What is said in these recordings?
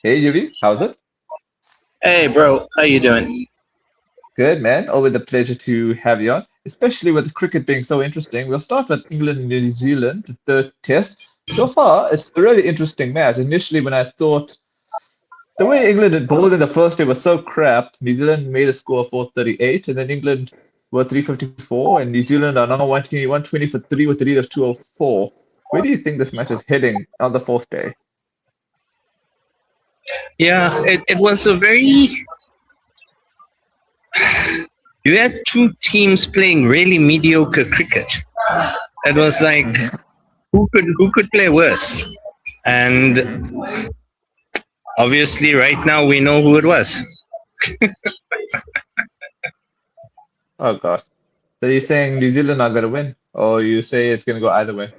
Hey, Yuvi, how's it? Hey, bro, how you doing? Good, man. Always a pleasure to have you on, especially with cricket being so interesting. We'll start with England and New Zealand, the third test. So far, it's a really interesting match. Initially, when I thought the way England had bowled in the first day was so crap, New Zealand made a score of 438, and then England were 354, and New Zealand are now 120 for 3 with a lead of 204. Where do you think this match is heading on the fourth day? Yeah, it was a very. You had two teams playing really mediocre cricket. It was like who could play worse? And obviously, right now we know who it was. Oh, gosh. So you're saying New Zealand are going to win, or you say it's going to go either way?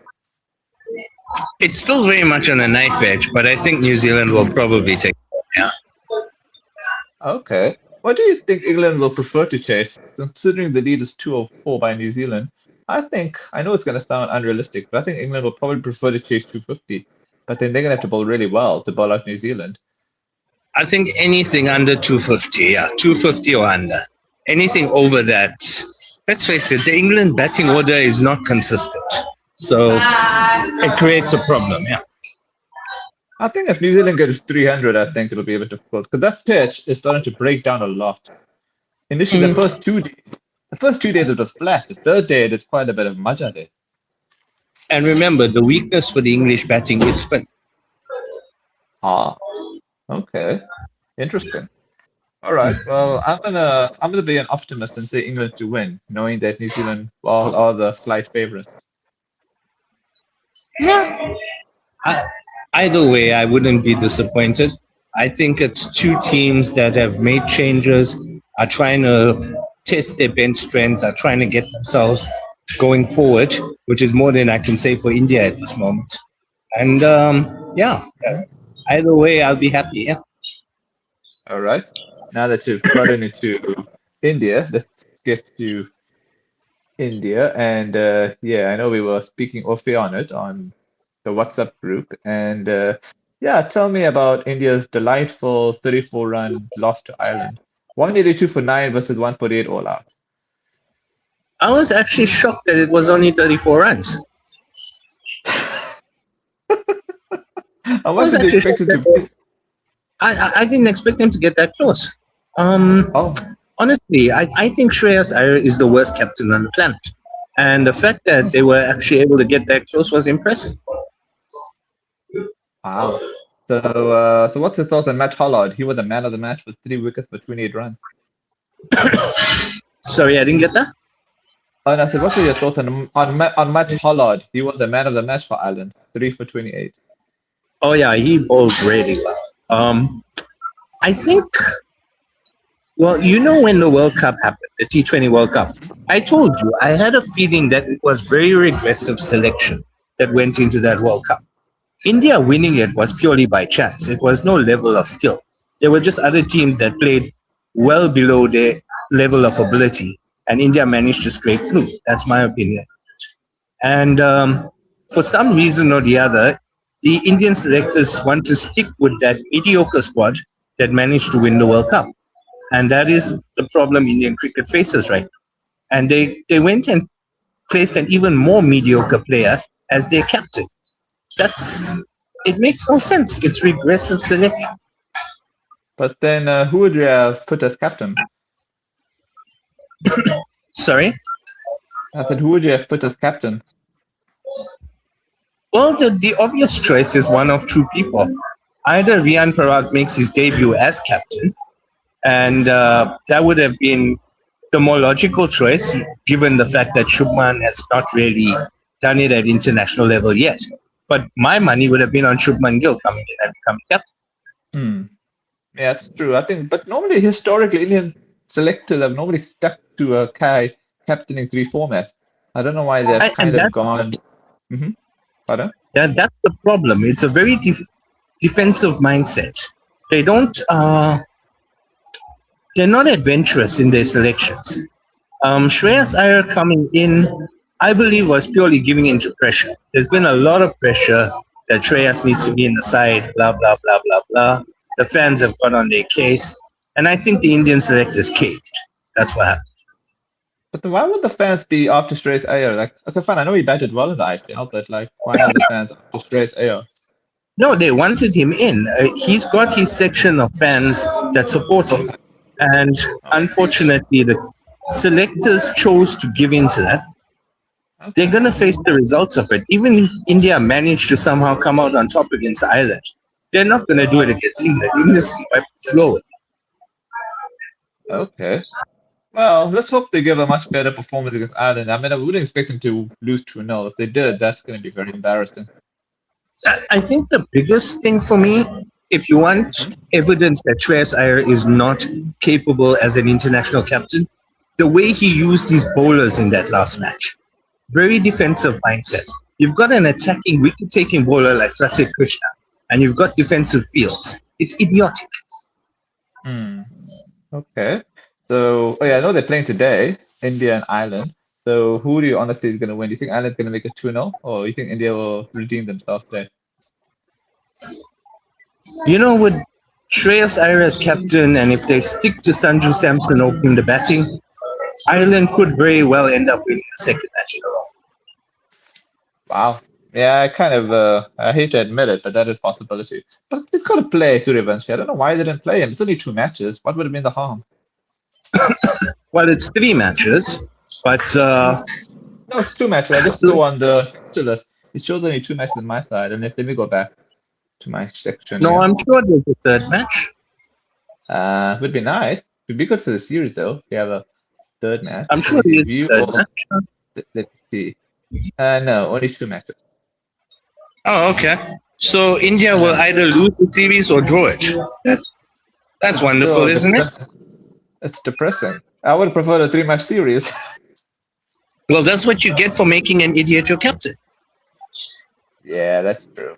It's still very much on a knife edge, but I think New Zealand will probably take it. Yeah. Okay. What do you think England will prefer to chase, considering the lead is 204 by New Zealand? I know it's going to sound unrealistic, but I think England will probably prefer to chase 250. But then they're going to have to bowl really well to bowl out New Zealand. I think anything under 250, yeah, 250 or under. Anything over that, let's face it, the England batting order is not consistent. So it creates a problem, yeah. I think if New Zealand gets 300, I think it'll be a bit difficult because that pitch is starting to break down a lot. Initially, the first 2 days it was flat. The third day it did quite a bit of maja there. And remember, the weakness for the English batting is spin. Ah, okay, interesting. All right. Well, I'm gonna be an optimist and say England to win, knowing that New Zealand are the slight favorites. Yeah. Either way, I wouldn't be disappointed. I think it's two teams that have made changes, are trying to test their bench strength, are trying to get themselves going forward, which is more than I can say for India at this moment. And yeah, either way, I'll be happy. Yeah. All right. Now that you've gotten into India, let's get to India. And yeah, I know we were speaking off on it on the WhatsApp group. And yeah, tell me about India's delightful 34-run loss to Ireland. 182 for 9 versus 148 all out. I was actually shocked that it was only 34 runs. I wasn't expected to be. I didn't expect them to get that close. Oh, Honestly, I think Shreyas Iyer is the worst captain on the planet. And the fact that they were actually able to get that close was impressive. wow. So what's your thoughts on Matt Hollard? He was the man of the match with 3 wickets for 28 runs. Sorry, I didn't get that. And I said, what were your thoughts on Matt Hollard? He was the man of the match for Ireland, 3 for 28. Oh yeah, he bowled really well. I think, well, you know when the World Cup happened, the T20 World Cup, I told you, I had a feeling that it was very regressive selection that went into that World Cup. India winning it was purely by chance. It was no level of skill. There were just other teams that played well below their level of ability, and India managed to scrape through. That's my opinion. And for some reason or the other, the Indian selectors want to stick with that mediocre squad that managed to win the World Cup. And that is the problem Indian cricket faces right now. And they went and placed an even more mediocre player as their captain. It makes no sense. It's regressive selection. But then who would you have put as captain? Sorry? I said, who would you have put as captain? Well, the obvious choice is one of two people. Either Rian Parag makes his debut as captain, and that would have been the more logical choice, given the fact that Shubman has not really done it at international level yet. But my money would have been on Shubman Gill coming in and becoming captain. Yeah, that's true. I think, but normally, historically, Indian selectors have normally stuck to a Kai captaining 3 formats. I don't know why they've kind of gone. Pardon? That's the problem. It's a very defensive mindset. They don't. They're not adventurous in their selections. Shreyas Iyer coming in, I believe, was purely giving into pressure. There's been a lot of pressure that Shreyas needs to be in the side, blah, blah, blah, blah, blah. The fans have got on their case, and I think the Indian selectors caved. That's what happened. But then why would the fans be after Strays Ayer? Like, okay, fine, I know he batted well in the IPL, but like, why are the fans after Strays Ayer? No, they wanted him in. He's got his section of fans that support him. And unfortunately, the selectors chose to give in to that. They're going to face the results of it. Even if India managed to somehow come out on top against Ireland, they're not going to do it against England. England's going to wipe the floor. Okay. Well, let's hope they give a much better performance against Ireland. I mean, I wouldn't expect them to lose 2-0. If they did, that's going to be very embarrassing. I think the biggest thing for me, if you want evidence that Shreyas Iyer is not capable as an international captain, the way he used his bowlers in that last match. Very defensive mindset. You've got an attacking, wicket-taking bowler like Prasidh Krishna, and you've got defensive fields. It's idiotic. Okay. So, oh yeah, I know they're playing today, India and Ireland. So, who do you honestly is going to win? Do you think Ireland's going to make it 2-0, or you think India will redeem themselves today? You know, with Shreyas Iyer as captain, and if they stick to Sanju Samson opening the batting, Ireland could very well end up winning the second match in a row. Wow. Yeah, I kind of, I hate to admit it, but that is a possibility. But they've got to play Suryavanshi. I don't know why they didn't play him. It's only 2 matches. What would have been the harm? Well, it's 3 matches, but No, it's 2 matches. I just saw on the fixture list. It shows only 2 matches on my side. And let me go back to my section. no, here. I'm sure there's a third match. Would be nice. Would be good for the series though. If you have a third match. I'm sure there's a View third all- match. Let's see. No, only 2 matches. Oh, okay. So India will either lose the series or draw it. That's wonderful, So isn't it? depressing. It's depressing. I would prefer a 3-match series. Well, that's what you get for making an idiot your captain. Yeah, that's true.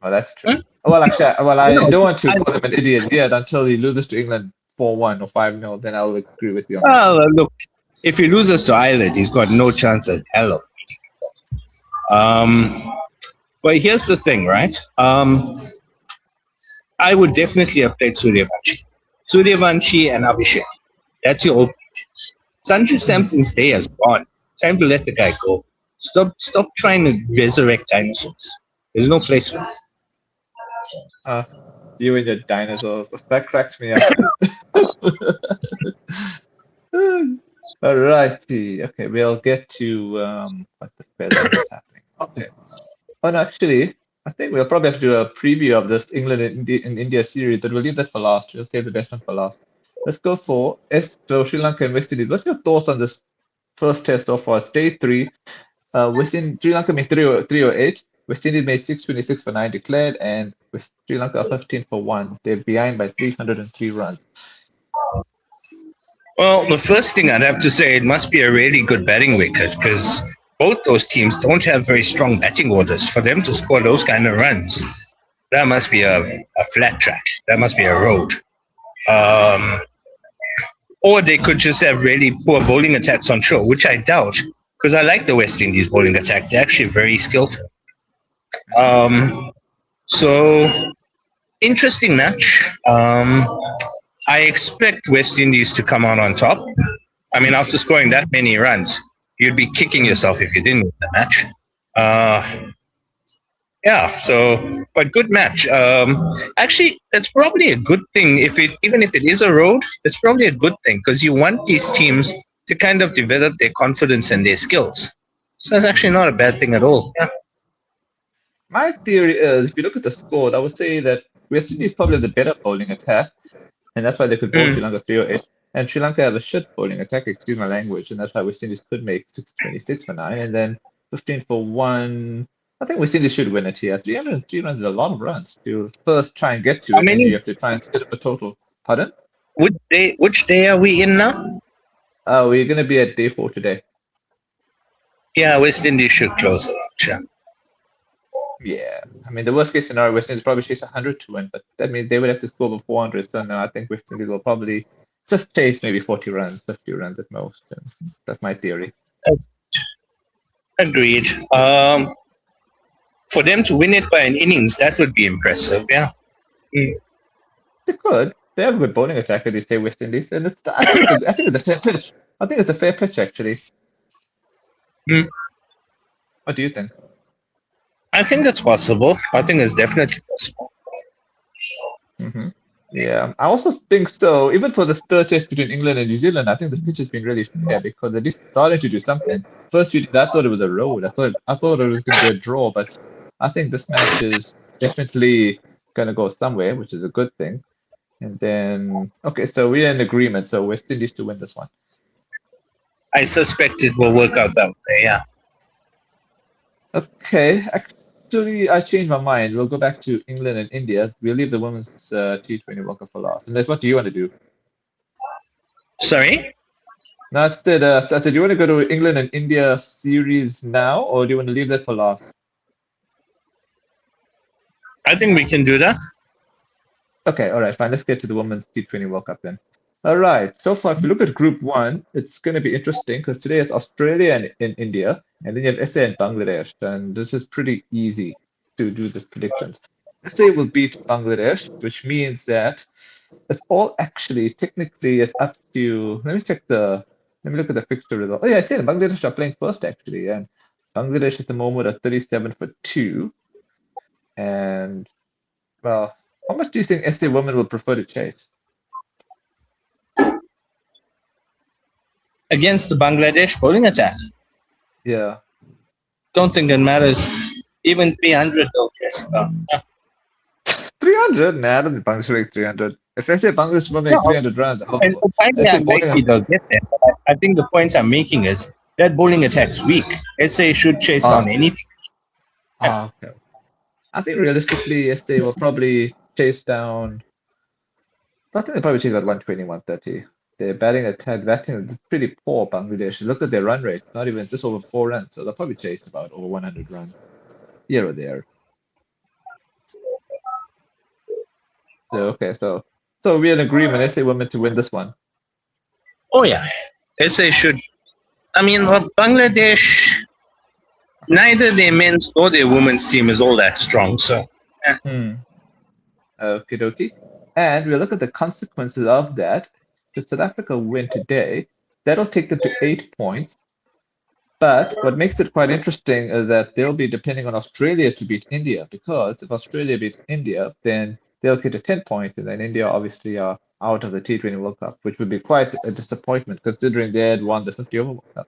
Well, that's true. Huh? Well, actually, I No, don't want to call him an idiot yet until he loses to England 4-1 or 5-0. Then I'll agree with you on that. Well, look, if he loses to Ireland, he's got no chance at hell of beating them. But here's the thing, right? I would definitely have played Suryavanshi. Suryavanshi and Abhishek. That's your opening. Sanju Samson's day has gone. Time to let the guy go. Stop trying to resurrect dinosaurs. There's no place for it. You and your dinosaurs. That cracks me up. Alrighty. Okay, we'll get to what the feather is happening. Okay. Oh, no, actually, I think we'll probably have to do a preview of this England and India series, but we'll leave that for last. We'll save the best one for last. Let's go for Sri Lanka and West Indies. What's your thoughts on this first test so far? It's day 3. Sri Lanka made 308. West Indies made 626 for 9 declared, and with Sri Lanka 15 for 1. They're behind by 303 runs. Well, the first thing I'd have to say, it must be a really good batting wicket because both those teams don't have very strong batting orders. For them to score those kind of runs, that must be a flat track. That must be a road. Or they could just have really poor bowling attacks on show, which I doubt because I like the West Indies bowling attack. They're actually very skillful. So, interesting match. I expect West Indies to come out on top. I mean, after scoring that many runs, you'd be kicking yourself if you didn't win the match. Yeah, so, but good match. Actually, that's probably a good thing. Even if it is a road, it's probably a good thing because you want these teams to kind of develop their confidence and their skills. So that's actually not a bad thing at all. Yeah. My theory is, if you look at the score, I would say that West Indies probably have the better bowling attack, and that's why they could bowl Sri Lanka 308. And Sri Lanka have a shit bowling attack, excuse my language, and that's why West Indies could make 626 for 9, and then 15 for 1. I think West Indies should win it here. 303 runs is a lot of runs to first try and get to, and then you have to try and get up a total. Pardon? Which day are we in now? We're going to be at day 4 today. Yeah, West Indies should close the match. Yeah. Yeah, I mean, the worst case scenario, West Indies probably chase 100 to win, but that means they would have to score over 400. So now I think West Indies will probably just chase maybe 40 runs, 50 runs at most. And that's my theory. Agreed. For them to win it by an innings, that would be impressive. Yeah. They could. They have a good bowling attack, as you say, West Indies, and I think it's a fair pitch. I think it's a fair pitch, actually. Mm, What do you think? I think it's possible. I think it's definitely possible. Hmm. Yeah, I also think so. Even for the third test between England and New Zealand, I think the pitch has been really fair because they're just starting to do something. First few days, I thought it was a road. I thought it was going to be a draw, but I think this match is definitely going to go somewhere, which is a good thing. And then, okay, so we're in agreement. So West Indies to win this one. I suspect it will work out that way. Yeah. Okay, actually, I changed my mind. We'll go back to England and India. We'll leave the women's T20 World Cup for last. And what do you want to do? Sorry. No, I said, do you want to go to England and India series now, or do you want to leave that for last? I think we can do that. Okay, all right, fine. Let's get to the women's T20 World Cup then. All right. So far, if you look at Group One, it's going to be interesting because today it's Australia and India, and then you have SA and Bangladesh, and this is pretty easy to do the predictions. SA will beat Bangladesh, which means that it's all actually technically it's up to. Let me look at the fixture result. Oh yeah, I see it. Bangladesh are playing first actually, and Bangladesh at the moment are 37 for 2. And well, how much do you think SA women would prefer to chase? Against the Bangladesh bowling attack. Yeah. Don't think it matters. Even 300 they'll chase. 300? Nah, I don't think Bangladesh will make 300. If I say Bangladesh will make No, 300 runs, and I highly say unlikely bowling. they'll get there. But I think the points I'm making is that bowling attack's weak. SA should chase down Ah, anything. okay. I think realistically, yes, they will probably chase down. I think they probably chase about 120, 130. Their batting is pretty poor, Bangladesh. Look at their run rate, not even just over 4 runs. So they'll probably chase about over 100 runs here or there. So, okay, so we're in agreement. I say women to win this one. Oh yeah, SA should. I mean, Bangladesh, neither their men's nor their women's team is all that strong. So Hmm. Okie dokie. And we'll look at the consequences of that. Should South Africa win today, that'll take them to 8 points. But what makes it quite interesting is that they'll be depending on Australia to beat India, because if Australia beat India, then they'll get to 10 points, and then India obviously are out of the T20 World Cup, which would be quite a disappointment considering they had won the 50 over World Cup.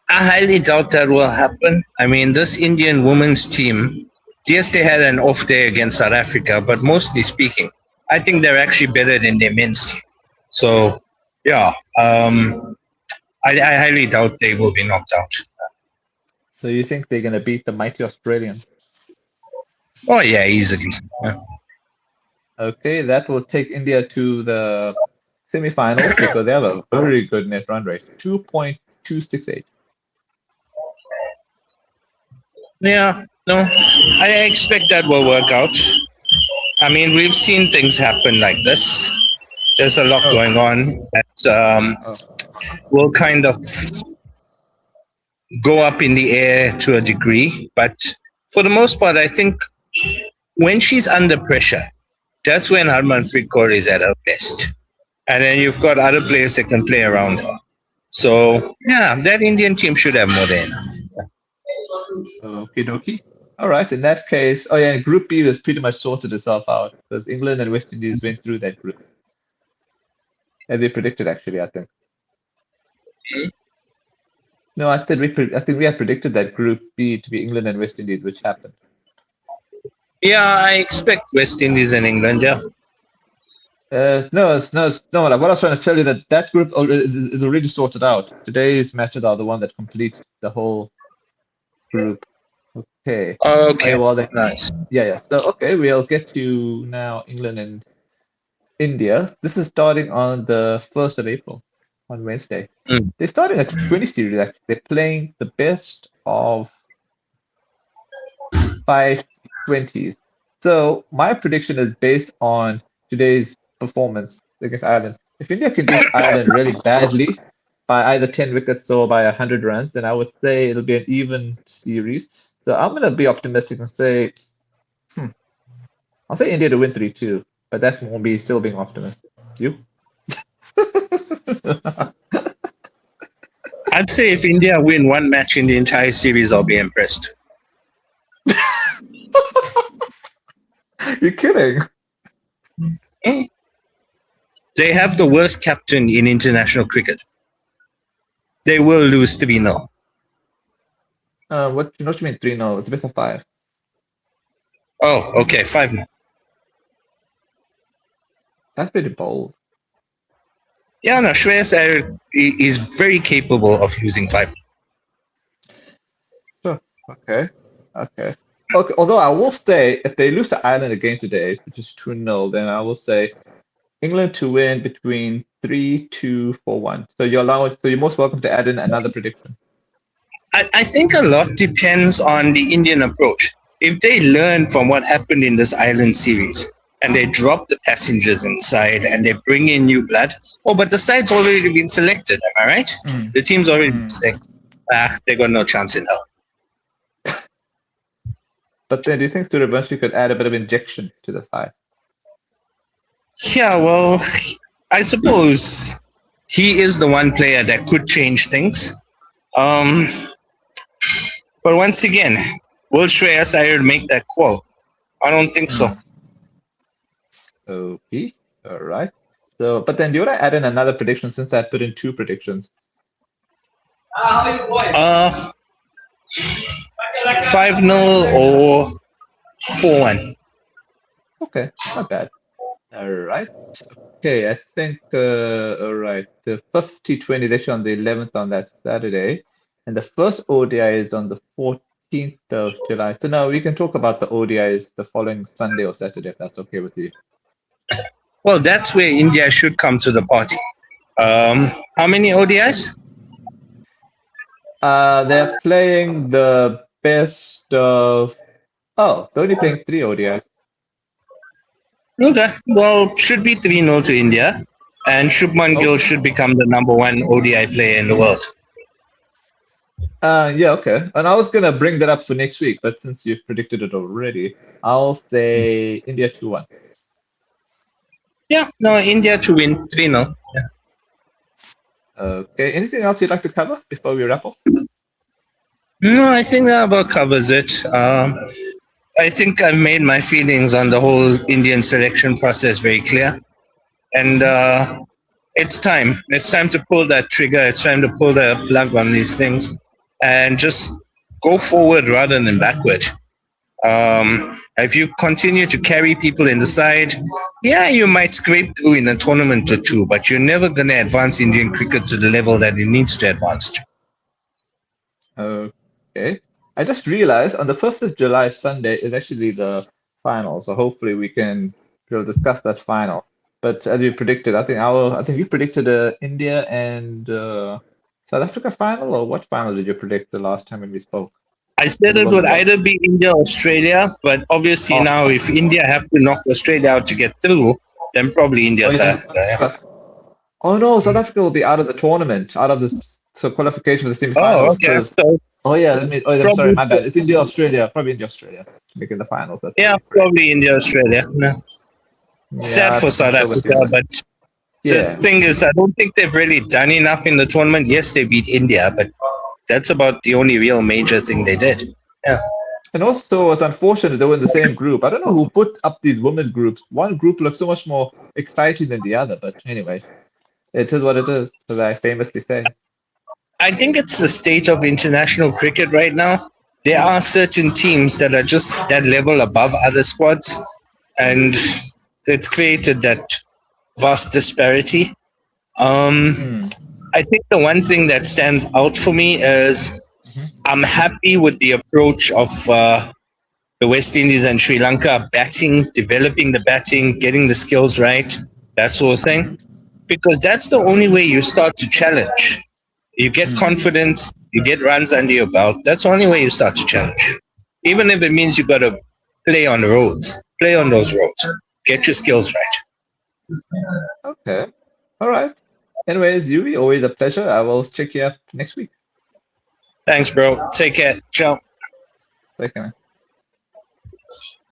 I highly doubt that will happen. I mean, this Indian women's team, yes, they had an off day against South Africa, but mostly speaking, I think they're actually better than their men's team. So, yeah, I highly doubt they will be knocked out. So you think they're going to beat the mighty Australians? Oh, yeah, easily. Yeah. Okay, that will take India to the semifinals because they have a very good net run rate, 2.268. Yeah, no, I expect that will work out. I mean, we've seen things happen like this. There's a lot going on that Oh. will kind of go up in the air to a degree. But for the most part, I think when she's under pressure, that's when Harmanpreet Kaur is at her best. And then you've got other players that can play around her. So, yeah, that Indian team should have more than enough. Okie dokie. All right, in that case, oh yeah, Group B has pretty much sorted itself out because England and West Indies went through that group. As we predicted, actually, I think. No, I said I think we had predicted that Group B to be England and West Indies, which happened. Yeah, I expect West Indies and England, yeah. No, no. Like, what I was trying to tell you that group is already sorted out. Today's matches are the one that completes the whole group. Okay. Okay, Okay, well, then, nice. yeah. So, okay, we'll get to now England and India. This is starting on the 1st of April, on Wednesday. Mm. They're starting a 20 series, actually. They're playing the best of 5 20s. So, my prediction is based on today's performance against Ireland. If India can beat Ireland really badly by either 10 wickets or by 100 runs, then I would say it'll be an even series. So I'm going to be optimistic and say I'll say India to win 3-2, but that's more me still being optimistic. You? I'd say if India win one match in the entire series, I'll be impressed. You're kidding. They have the worst captain in international cricket. They will lose 3-0. What you mean 3-0? It's a best of 5. Oh, okay, 5-0. That's pretty bold. Yeah, no, Shreyas Iyer is very capable of losing 5. Sure. Okay. Okay. Although I will say, if they lose to Ireland again today, which is 2-0, then I will say England to win between 3-2, 4-1. So you're most welcome to add in another prediction. I think a lot depends on the Indian approach. If they learn from what happened in this Ireland series and they drop the passengers inside and they bring in new blood, but the side's already been selected, am I right? The team's already been selected. They got no chance in hell. But then do you think Suryavanshi could add a bit of injection to the side? Yeah, well, I suppose he is the one player that could change things. But once again, will Shreyas Iyer make that call? I don't think so. Okay, all right. So, but then do you want to add in another prediction since I put in 2 predictions? 5-0 or 4-1. Okay, not bad. All right. Okay, I think, all right. The first T20 is actually on the 11th on that Saturday, and the first ODI is on the 14th of July. So now we can talk about the ODIs the following Sunday or Saturday, if that's okay with you. Well, that's where India should come to the party. How many ODIs? They're playing the best of. Oh, they're only playing 3 ODIs. Okay, well, should be 3-0 to India, and Shubman Gill should become the #1 ODI player in the world. Yeah, okay. And I was gonna bring that up for next week, but since you've predicted it already, I'll say India 2-1. Yeah, no, India to win 3-0. Yeah. Okay. Anything else you'd like to cover before we wrap up? No, I think that about covers it. I think I've made my feelings on the whole Indian selection process very clear. And it's time. It's time to pull that trigger. It's time to pull the plug on these things and just go forward rather than backward. If you continue to carry people in the side, yeah, you might scrape through in a tournament or 2, but you're never going to advance Indian cricket to the level that it needs to advance to. Okay. I just realized on the 1st of July, Sunday, is actually the final. So hopefully we'll discuss that final. But as you predicted, I think you predicted India and South Africa final, or what final did you predict the last time when we spoke? I said it would either be India or Australia, but obviously now if India have to knock Australia out to get through, then probably India, South Africa. Yeah. Oh no, South Africa will be out of the tournament, out of this qualification for the semi-finals. Oh, okay. I'm sorry, my bad. It's India, Australia, probably India, Australia making the finals. Probably India, Australia. Yeah. Sad for South Africa, but the thing is, I don't think they've really done enough in the tournament. Yes, they beat India, but that's about the only real major thing they did. Yeah. And also, it's unfortunate they were in the same group. I don't know who put up these women groups. One group looks so much more exciting than the other, but anyway, it is what it is, as I famously say. I think it's the state of international cricket right now. There are certain teams that are just that level above other squads, and it's created that vast disparity. I think the one thing that stands out for me is I'm happy with the approach of the West Indies and Sri Lanka batting, developing the batting, getting the skills right, that sort of thing, because that's the only way you start to challenge. You get confidence, you get runs under your belt. That's the only way you start to challenge. Even if it means you got to play on the roads, play on those roads, get your skills right. Okay. All right. Anyways, Yuvi, always a pleasure. I will check you up next week. Thanks, bro. Take care. Ciao. Take care, man.